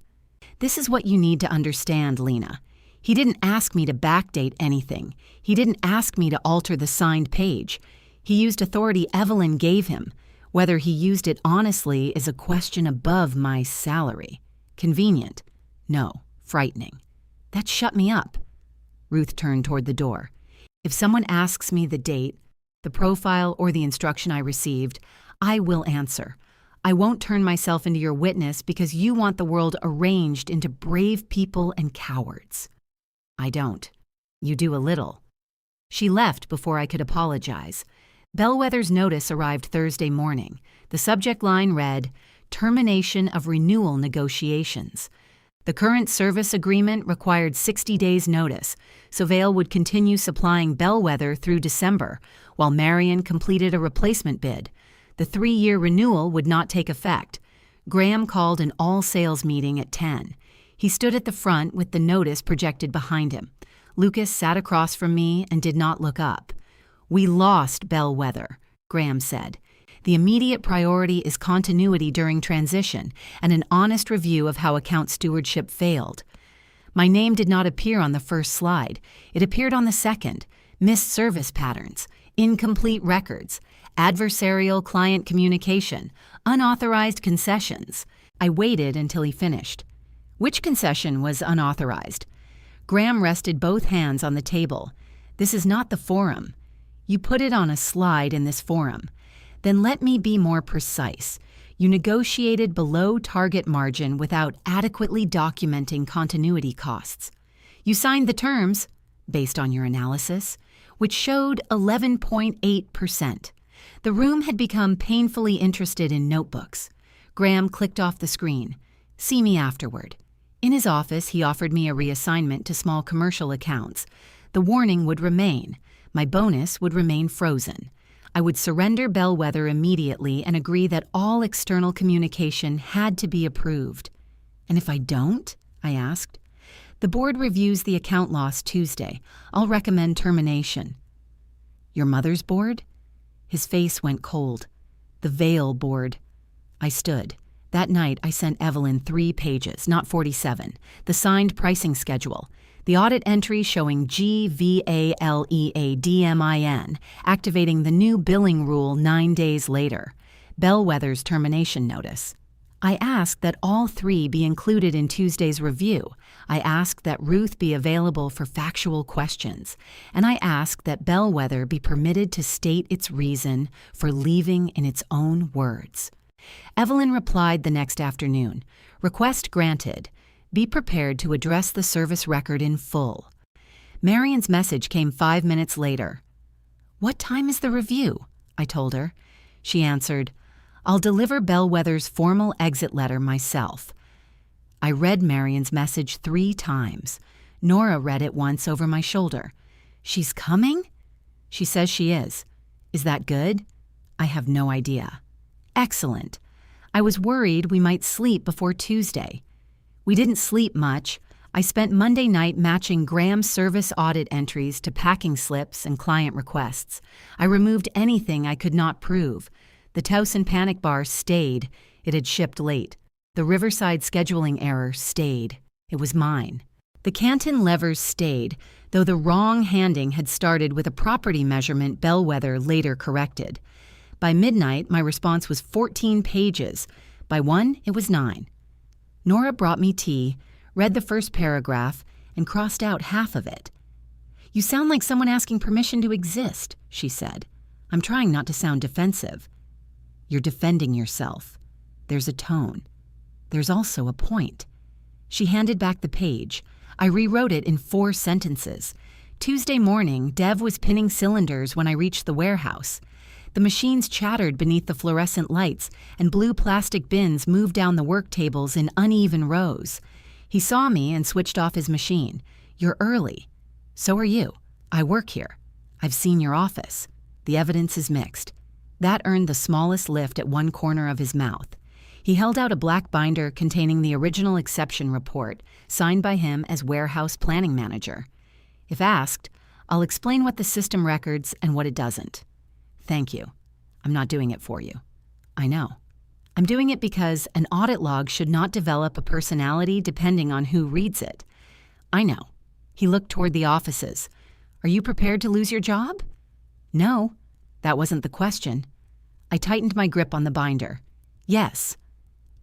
This is what you need to understand, Lena. He didn't ask me to backdate anything. He didn't ask me to alter the signed page. He used authority Evelyn gave him. Whether he used it honestly is a question above my salary. Convenient. No, frightening. That shut me up. Ruth turned toward the door. If someone asks me the date, the profile, or the instruction I received, I will answer. I won't turn myself into your witness because you want the world arranged into brave people and cowards. I don't. You do a little. She left before I could apologize. Bellwether's notice arrived Thursday morning. The subject line read, Termination of Renewal Negotiations. The current service agreement required 60 days' notice, so Vale would continue supplying Bellwether through December, while Marion completed a replacement bid. The 3-year renewal would not take effect. Graham called an all-sales meeting at 10. He stood at the front with the notice projected behind him. Lucas sat across from me and did not look up. We lost Bellwether, Graham said. The immediate priority is continuity during transition and an honest review of how account stewardship failed. My name did not appear on the first slide. It appeared on the second. Missed service patterns, incomplete records, adversarial client communication, unauthorized concessions. I waited until he finished. Which concession was unauthorized? Graham rested both hands on the table. This is not the forum. You put it on a slide in this forum. Then let me be more precise. You negotiated below target margin without adequately documenting continuity costs. You signed the terms, based on your analysis, which showed 11.8%. The room had become painfully interested in notebooks. Graham clicked off the screen. See me afterward. In his office, he offered me a reassignment to small commercial accounts. The warning would remain. My bonus would remain frozen. I would surrender Bellwether immediately and agree that all external communication had to be approved. And if I don't? I asked. The board reviews the account loss Tuesday. I'll recommend termination. Your mother's board? His face went cold. The Vale board. I stood. That night, I sent Evelyn 3 pages, not 47, the signed pricing schedule, the audit entry showing GVALEADMIN, activating the new billing rule 9 days later, Bellwether's termination notice. I asked that all 3 be included in Tuesday's review. I asked that Ruth be available for factual questions. And I asked that Bellwether be permitted to state its reason for leaving in its own words. Evelyn replied the next afternoon. Request granted. Be prepared to address the service record in full. Marion's message came 5 minutes later. What time is the review? I told her. She answered, I'll deliver Bellwether's formal exit letter myself. I read Marion's message 3 times. Nora read it once over my shoulder. She's coming? She says she is. Is that good? I have no idea. Excellent. I was worried we might sleep before Tuesday. We didn't sleep much. I spent Monday night matching Graham's service audit entries to packing slips and client requests. I removed anything I could not prove. The Towson Panic Bar stayed. It had shipped late. The Riverside scheduling error stayed. It was mine. The Canton levers stayed, though the wrong handing had started with a property measurement Bellwether later corrected. By midnight, my response was 14 pages. By 1, it was 9. Nora brought me tea, read the first paragraph, and crossed out half of it. You sound like someone asking permission to exist, she said. I'm trying not to sound defensive. You're defending yourself. There's a tone. There's also a point. She handed back the page. I rewrote it in 4 sentences. Tuesday morning, Dev was pinning cylinders when I reached the warehouse. The machines chattered beneath the fluorescent lights, and blue plastic bins moved down the work tables in uneven rows. He saw me and switched off his machine. You're early. So are you. I work here. I've seen your office. The evidence is mixed. That earned the smallest lift at one corner of his mouth. He held out a black binder containing the original exception report, signed by him as warehouse planning manager. If asked, I'll explain what the system records and what it doesn't. Thank you. I'm not doing it for you. I know. I'm doing it because an audit log should not develop a personality depending on who reads it. I know. He looked toward the offices. Are you prepared to lose your job? No. That wasn't the question. I tightened my grip on the binder. Yes.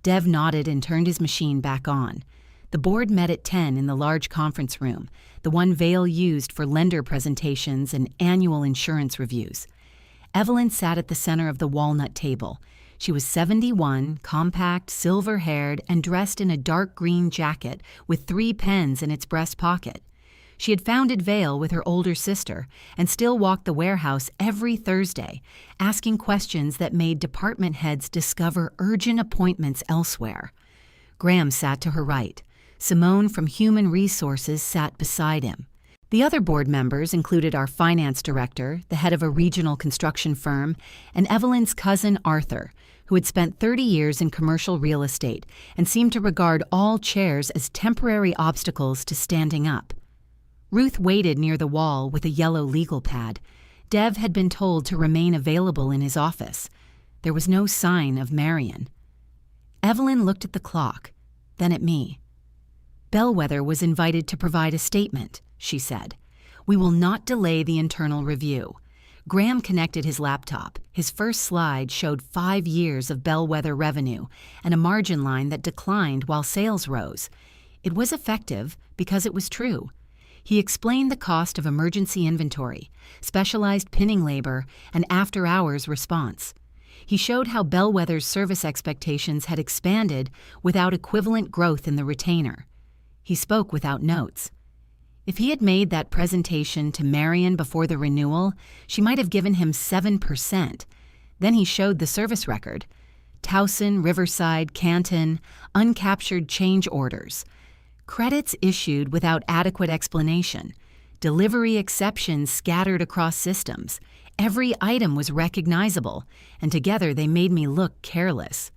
Dev nodded and turned his machine back on. The board met at 10 in the large conference room, the one Vale used for lender presentations and annual insurance reviews. Evelyn sat at the center of the walnut table. She was 71, compact, silver-haired, and dressed in a dark green jacket with 3 pens in its breast pocket. She had founded Vale with her older sister and still walked the warehouse every Thursday, asking questions that made department heads discover urgent appointments elsewhere. Graham sat to her right. Simone from Human Resources sat beside him. The other board members included our finance director, the head of a regional construction firm, and Evelyn's cousin Arthur, who had spent 30 years in commercial real estate and seemed to regard all chairs as temporary obstacles to standing up. Ruth waited near the wall with a yellow legal pad. Dev had been told to remain available in his office. There was no sign of Marion. Evelyn looked at the clock, then at me. Bellwether was invited to provide a statement, she said. We will not delay the internal review. Graham connected his laptop. His first slide showed 5 years of Bellwether revenue and a margin line that declined while sales rose. It was effective because it was true. He explained the cost of emergency inventory, specialized pinning labor, and after-hours response. He showed how Bellwether's service expectations had expanded without equivalent growth in the retainer. He spoke without notes. If he had made that presentation to Marion before the renewal, she might have given him 7%. Then he showed the service record. Towson, Riverside, Canton, uncaptured change orders. Credits issued without adequate explanation. Delivery exceptions scattered across systems. Every item was recognizable, and together they made me look careless.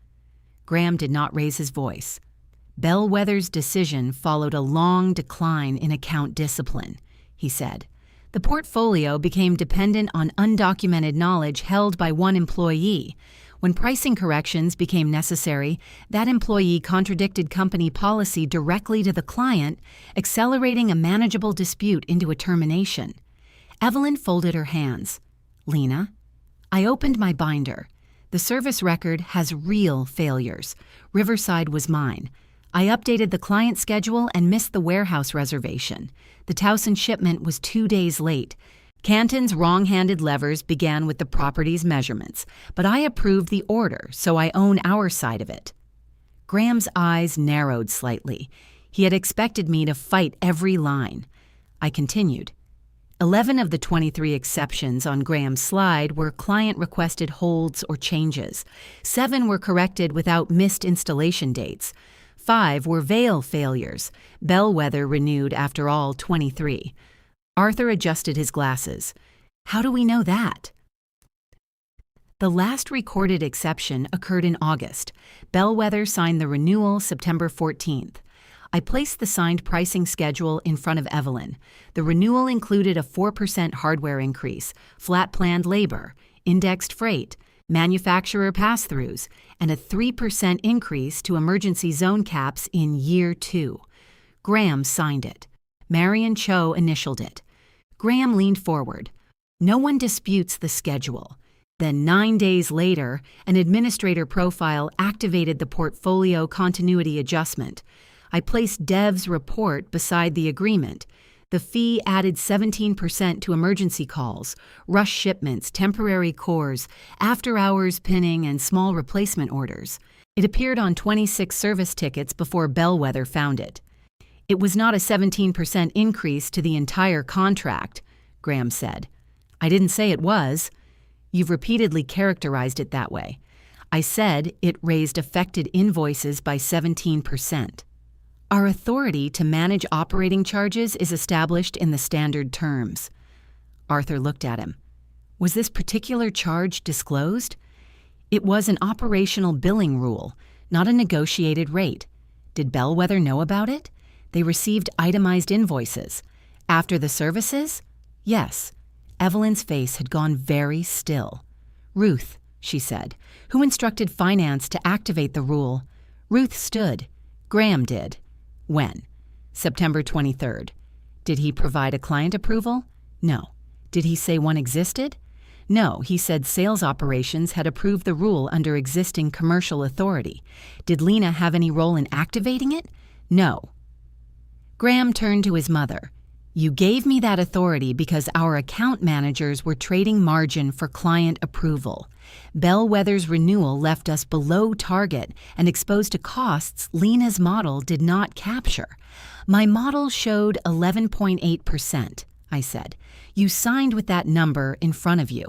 Graham did not raise his voice. Bellwether's decision followed a long decline in account discipline, he said. The portfolio became dependent on undocumented knowledge held by one employee. When pricing corrections became necessary, that employee contradicted company policy directly to the client, accelerating a manageable dispute into a termination. Evelyn folded her hands. Lena, I opened my binder. The service record has real failures. Riverside was mine. I updated the client schedule and missed the warehouse reservation. The Towson shipment was 2 days late. Canton's wrong-handed levers began with the property's measurements, but I approved the order, so I own our side of it. Graham's eyes narrowed slightly. He had expected me to fight every line. I continued. 11 of the 23 exceptions on Graham's slide were client-requested holds or changes. 7 were corrected without missed installation dates. 5 were Vale failures. Bellwether renewed after all 23. Arthur adjusted his glasses. How do we know that? The last recorded exception occurred in August. Bellwether signed the renewal September 14th. I placed the signed pricing schedule in front of Evelyn. The renewal included a 4% hardware increase, flat-planned labor, indexed freight, manufacturer pass-throughs, and a 3% increase to emergency zone caps in year 2. Graham signed it. Marion Cho initialed it. Graham leaned forward. No one disputes the schedule. Then 9 days later, an administrator profile activated the portfolio continuity adjustment. I placed Dev's report beside the agreement. The fee added 17% to emergency calls, rush shipments, temporary cores, after-hours pinning, and small replacement orders. It appeared on 26 service tickets before Bellwether found it. It was not a 17% increase to the entire contract, Graham said. I didn't say it was. You've repeatedly characterized it that way. I said it raised affected invoices by 17%. Our authority to manage operating charges is established in the standard terms. Arthur looked at him. Was this particular charge disclosed? It was an operational billing rule, not a negotiated rate. Did Bellwether know about it? They received itemized invoices. After the services? Yes. Evelyn's face had gone very still. Ruth, she said, who instructed finance to activate the rule? Ruth stood. Graham did. When? September 23rd. Did he provide a client approval? No. Did he say one existed? No, he said sales operations had approved the rule under existing commercial authority. Did Lena have any role in activating it? No. Graham turned to his mother. You gave me that authority because our account managers were trading margin for client approval. Bellwether's renewal left us below target and exposed to costs Lena's model did not capture. My model showed 11.8%, I said. You signed with that number in front of you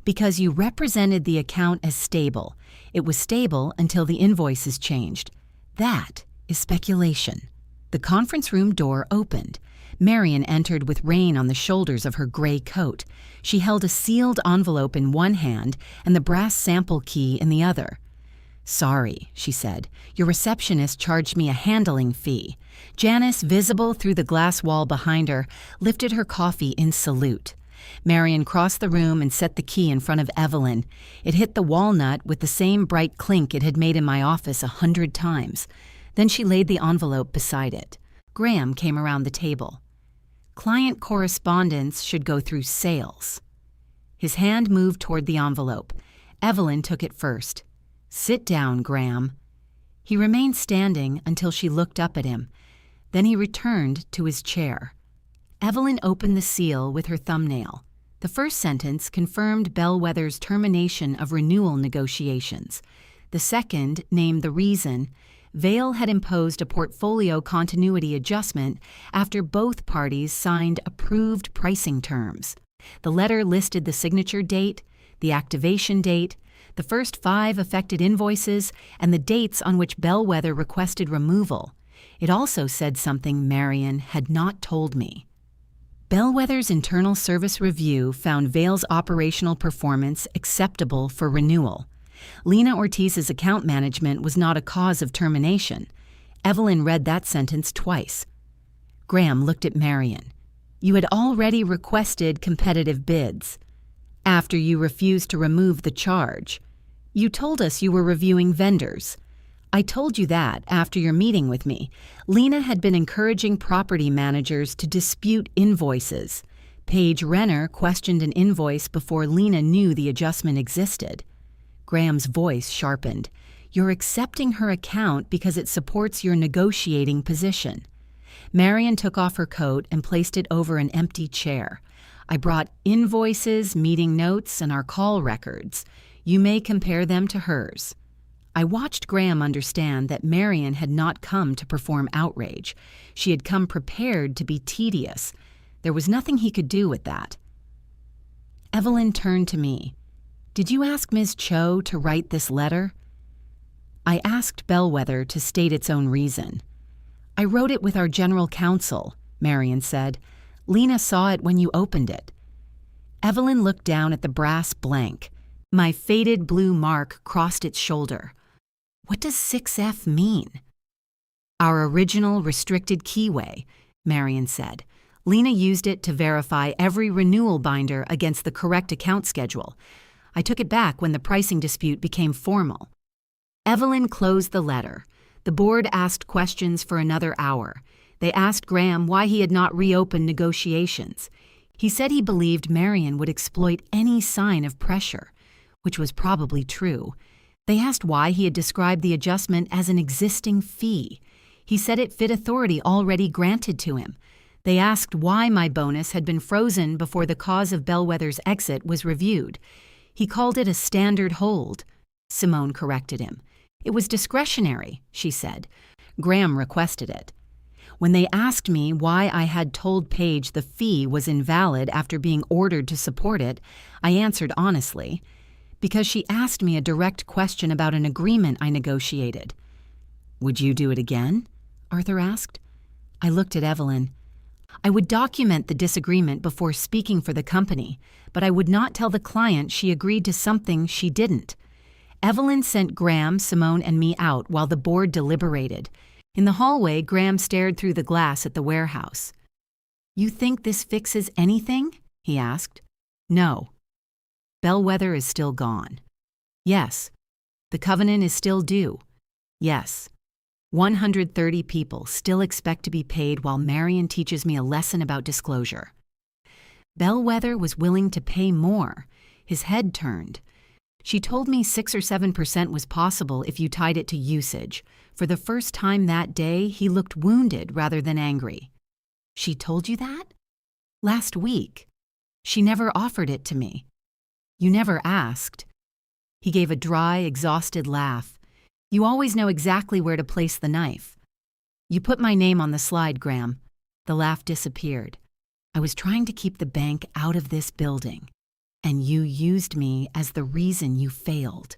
because you represented the account as stable. It was stable until the invoices changed. That is speculation. The conference room door opened. Marion entered with rain on the shoulders of her gray coat. She held a sealed envelope in one hand and the brass sample key in the other. Sorry, she said. Your receptionist charged me a handling fee. Janice, visible through the glass wall behind her, lifted her coffee in salute. Marion crossed the room and set the key in front of Evelyn. It hit the walnut with the same bright clink it had made in my office 100 times. Then she laid the envelope beside it. Graham came around the table. Client correspondence should go through sales. His hand moved toward the envelope. Evelyn took it first. Sit down, Graham. He remained standing until she looked up at him. Then he returned to his chair. Evelyn opened the seal with her thumbnail. The first sentence confirmed Bellwether's termination of renewal negotiations. The second named the reason. Vale had imposed a portfolio continuity adjustment after both parties signed approved pricing terms. The letter listed the signature date, the activation date, the first 5 affected invoices, and the dates on which Bellwether requested removal. It also said something Marion had not told me. Bellwether's internal service review found Vale's operational performance acceptable for renewal. Lena Ortiz's account management was not a cause of termination. Evelyn read that sentence twice. Graham looked at Marion. You had already requested competitive bids. After you refused to remove the charge. You told us you were reviewing vendors. I told you that after your meeting with me. Lena had been encouraging property managers to dispute invoices. Paige Renner questioned an invoice before Lena knew the adjustment existed. Graham's voice sharpened. You're accepting her account because it supports your negotiating position. Marion took off her coat and placed it over an empty chair. I brought invoices, meeting notes, and our call records. You may compare them to hers. I watched Graham understand that Marion had not come to perform outrage. She had come prepared to be tedious. There was nothing he could do with that. Evelyn turned to me. Did you ask Ms. Cho to write this letter? I asked Bellwether to state its own reason. I wrote it with our general counsel, Marion said. Lena saw it when you opened it. Evelyn looked down at the brass blank. My faded blue mark crossed its shoulder. What does 6F mean? Our original restricted keyway, Marion said. Lena used it to verify every renewal binder against the correct account schedule. I took it back when the pricing dispute became formal. Evelyn closed the letter. The board asked questions for another hour. They asked Graham why he had not reopened negotiations. He said he believed Marion would exploit any sign of pressure, which was probably true. They asked why he had described the adjustment as an existing fee. He said it fit authority already granted to him. They asked why my bonus had been frozen before the cause of Bellwether's exit was reviewed. He called it a standard hold. Simone corrected him. It was discretionary, she said. Graham requested it. When they asked me why I had told Paige the fee was invalid after being ordered to support it, I answered honestly. Because she asked me a direct question about an agreement I negotiated. Would you do it again? Arthur asked. I looked at Evelyn. I would document the disagreement before speaking for the company, but I would not tell the client she agreed to something she didn't. Evelyn sent Graham, Simone, and me out while the board deliberated. In the hallway, Graham stared through the glass at the warehouse. You think this fixes anything? He asked. No. Bellwether is still gone. Yes. The covenant is still due. Yes. 130 people still expect to be paid while Marion teaches me a lesson about disclosure. Bellwether was willing to pay more. His head turned. She told me 6 or 7% was possible if you tied it to usage. For the first time that day, he looked wounded rather than angry. She told you that? Last week. She never offered it to me. You never asked. He gave a dry, exhausted laugh. You always know exactly where to place the knife. You put my name on the slide, Graham. The laugh disappeared. I was trying to keep the bank out of this building, and you used me as the reason you failed.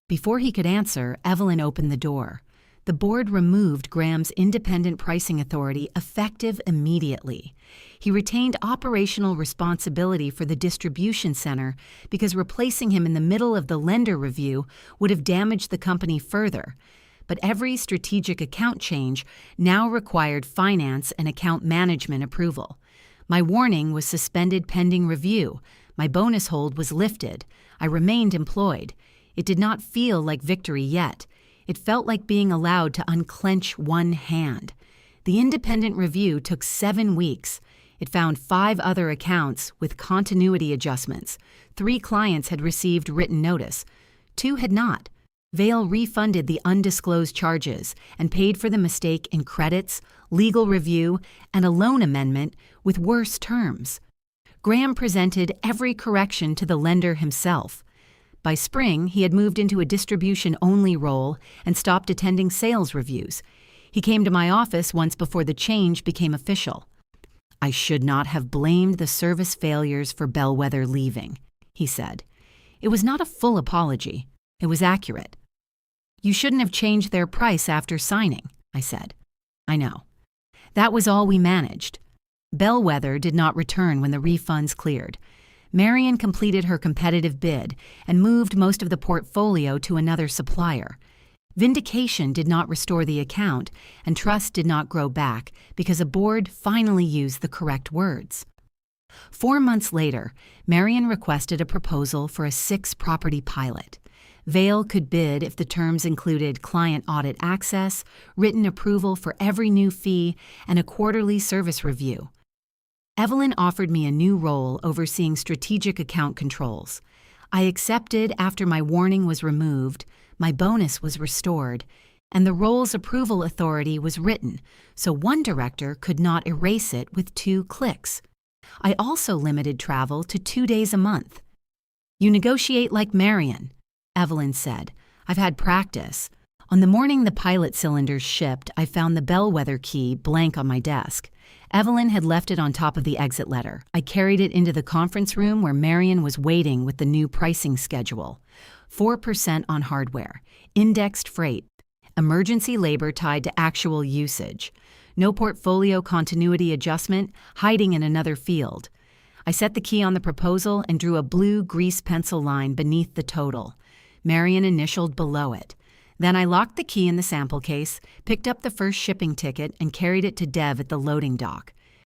Before he could answer, Evelyn opened the door. The board removed Graham's independent pricing authority effective immediately. He retained operational responsibility for the distribution center because replacing him in the middle of the lender review would have damaged the company further. But every strategic account change now required finance and account management approval. My warning was suspended pending review. My bonus hold was lifted. I remained employed. It did not feel like victory yet. It felt like being allowed to unclench one hand. The independent review took 7 weeks. It found 5 other accounts with continuity adjustments. 3 clients had received written notice. 2 had not. Vale refunded the undisclosed charges and paid for the mistake in credits, legal review, and a loan amendment with worse terms. Graham presented every correction to the lender himself. By spring, he had moved into a distribution-only role and stopped attending sales reviews. He came to my office once before the change became official. "I should not have blamed the service failures for Bellwether leaving," he said. It was not a full apology. It was accurate. "You shouldn't have changed their price after signing," I said. "I know." That was all we managed. Bellwether did not return when the refunds cleared. Marion completed her competitive bid and moved most of the portfolio to another supplier. Vindication did not restore the account, and trust did not grow back because a board finally used the correct words. 4 months later, Marion requested a proposal for a 6-property pilot. Vale could bid if the terms included client audit access, written approval for every new fee, and a quarterly service review. Evelyn offered me a new role overseeing strategic account controls. I accepted after my warning was removed, my bonus was restored, and the role's approval authority was written, so one director could not erase it with 2 clicks. I also limited travel to 2 days a month. "You negotiate like Marion," Evelyn said. "I've had practice." On the morning the pilot cylinders shipped, I found the Bellwether key blank on my desk. Evelyn had left it on top of the exit letter. I carried it into the conference room where Marion was waiting with the new pricing schedule. 4% on hardware, indexed freight, emergency labor tied to actual usage, no portfolio continuity adjustment, hiding in another field. I set the key on the proposal and drew a blue grease pencil line beneath the total. Marion initialed below it. Then I locked the key in the sample case, picked up the first shipping ticket, and carried it to Dev at the loading dock.